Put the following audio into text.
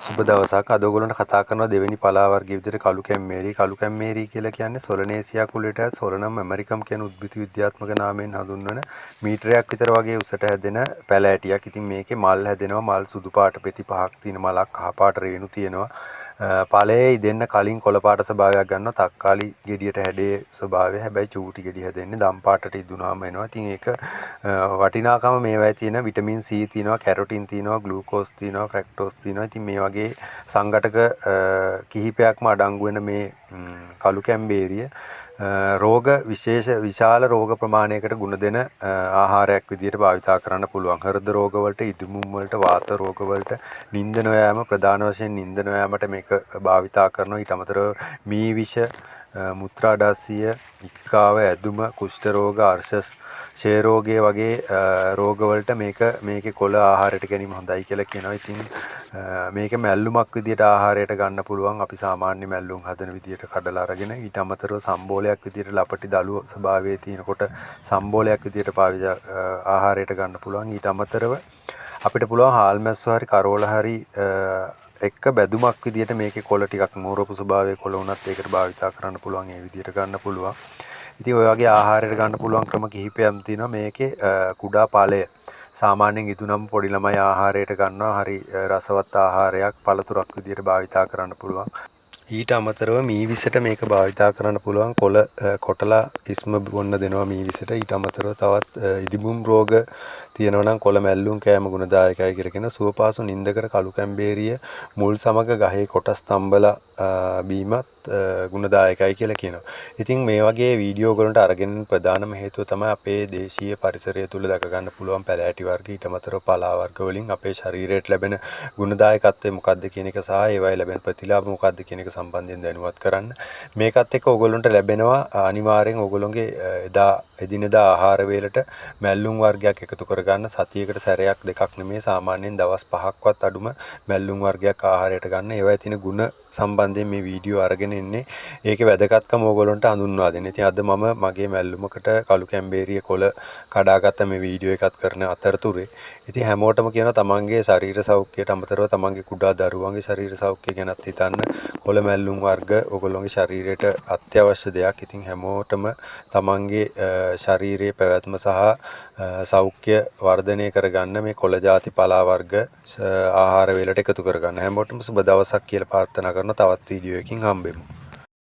සුබ දවසක්. අද ඔයගොල්ලන්ට කතා කරනවා දෙවෙනි පලා වර්ගයේ විදිහට කළු කැම්මේරි. කළු කැම්මේරි කියලා කියන්නේ සොලනේසියා කුලයට සොලනම් ඇමරිකම් කියන උද්භිද විද්‍යාත්මක නාමයෙන් හඳුන්වන මීටරයක් විතර වගේ උසට හැදෙන පැල ඇටියක්. ඉතින් මේකේ මල් හැදෙනවා. මල් සුදු පාට පෙති පහක් තියෙන මලක්, කහ පාට රේණු තියෙනවා. ඵලයේ ඉදෙන්න කලින් කොළ පාට ස්වභාවයක් ගන්නවා. තක්කාලි ගෙඩියට හැඩේ ස්වභාවය. හැබැයි චූටි ගෙඩිය හැදෙන්නේ දම් පාටට ඉදුණාම එනවා. ඉතින් ඒක වටිනාකම මේවායේ තියෙන විටමින් C තියෙනවා, කැරොටින් තියෙනවා, ග්ලූකෝස් තියෙනවා, ෆ්‍රැක්ටෝස් තියෙනවා. ඉතින් මේ වගේ සංඝටක කිහිපයක්ම අඩංගු වෙන මේ කළු කැම්බේරිය රෝග විශාල රෝග ප්‍රමාණයකට ගුණ දෙන ආහාරයක් විදිහට භාවිතා කරන්න පුළුවන්. හෘද රෝග වලට, ඉදුමුම් වලට, වාත රෝග වලට, නිින්ද නොයෑම ප්‍රධාන වශයෙන් නිින්ද නොයෑමට මේක භාවිතා කරනවා. ඊට අමතරව මී විෂ, මුත්‍රාඩාසිය, ඉක්කාව, ඇදුම, කුෂ්ඨ රෝග, අර්ශස්, ක්ෂය රෝගය වගේ රෝග වලට මේකේ කොළ ආහාරයට ගැනීම හොඳයි කියලා කියනවා. ඉතින් මේක මැල්ලුමක් විදියට ආහාරයට ගන්න පුළුවන්. අපි සාමාන්‍ය මැල්ලුම් හදන විදියට කඩලා අරගෙන ඊට අමතරව සම්බෝලයක් විදියට ලපටි දළුව ස්වභාවයේ තියෙනකොට සම්බෝලයක් විදියට ආහාරයට ගන්න පුළුවන්. ඊට අමතරව අපිට පුළුවන් හාල් මැස්සෝ හරි කරෝල හරි එක්ක බැදුමක් විදියට මේකේ කොළ ටිකක් මෝරපු ස්වභාවයේ කොළ උනත් ඒකට භාවිතා කරන්න පුළුවන්. ඒ විදියට ගන්න පුළුවන්. ඉතින් ඔය වගේ ආහාරයට ගන්න පුළුවන් ක්‍රම කිහිපයක් තියෙනවා. මේකේ කුඩා ඵලය සාමාන්‍යයෙන් ඉදුණම් පොඩි ළමයි ආහාරයට ගන්නවා. හරි රසවත් ආහාරයක් පළතුරක් විදියට භාවිතා කරන්න පුළුවන්. ඊට අමතරව මීවිසට මේක භාවිතා කරන්න පුළුවන්. කොටලා ඉස්ම බොන්න දෙනවා මීවිසට. ඊට අමතරව තවත් ඉදිමුම් රෝග තියෙනවා නම් කොළ මැල්ලුම් කෑම ගුණදායකයි කියලා කියන සුවපාසු නින්දකට කළු කැම්බේරිය මුල් සමග ගහේ කොටස් තම්බලා බීමත් ගුණදායකයි කියලා කියනවා. ඉතින් මේ වගේ වීඩියෝ වලට අරගෙන ප්‍රධානම හේතුව තමයි අපේ දේශීය පරිසරය තුල දක ගන්න පුළුවන් පැලෑටි වර්ග ඊට අමතරව පලා වර්ග වලින් අපේ ශරීරයට ලැබෙන ගුණදායකත්වය මොකක්ද කියන එක සහ ඒවයි ලැබෙන ප්‍රතිලාභ මොකක්ද කියන එක සම්බන්ධයෙන් දැනුවත් කරන්න. මේකත් එක්ක ඕගොල්ලන්ට ලැබෙනවා අනිවාර්යෙන් ඕගොල්ලෝගේ එදිනෙදා ආහාර වේලට මැල්ලුම් වර්ගයක් එකතු කරගන්න. සතියකට සැරයක් දෙකක් නෙමෙයි සාමාන්‍යයෙන් දවස් 5ක්වත් අඩුම මැල්ලුම් වර්ගයක් ආහාරයට ගන්න. ඒවයි තියෙන ගුණ සම්බන්ධයෙන් මේ වීඩියෝ අරගෙන ඉන්නේ. ඒකේ වැදගත්කම ඕගොල්ලන්ට හඳුන්වා දෙන්න. ඉතින් අද මම මගේ මැල්ලුමකට කළු කැම්බේරිය කොළ කඩාගත්ත මේ වීඩියෝ එකත් කරන අතරතුරේ ඉතින් හැමෝටම කියනවා තමන්ගේ ශරීර සෞඛ්‍යයට අමතරව තමන්ගේ කුඩා දරුවන්ගේ ශරීර සෞඛ්‍යය ගැනත් හිතන්න. කොළ මැල්ලුම් වර්ග ඕගොල්ලෝගේ ශරීරයට අත්‍යවශ්‍ය දෙයක්. ඉතින් හැමෝටම තමන්ගේ ශාරීරික පැවැත්ම සහ සෞඛ්‍ය වර්ධනය කරගන්න මේ කොළ ಜಾති පලා වර්ග ආහාර වේලට එකතු කරගන්න. හැමෝටම සුබ දවසක් කියලා ප්‍රාර්ථනා කරන තවත් වීඩියෝ එකකින් හම්බෙමු.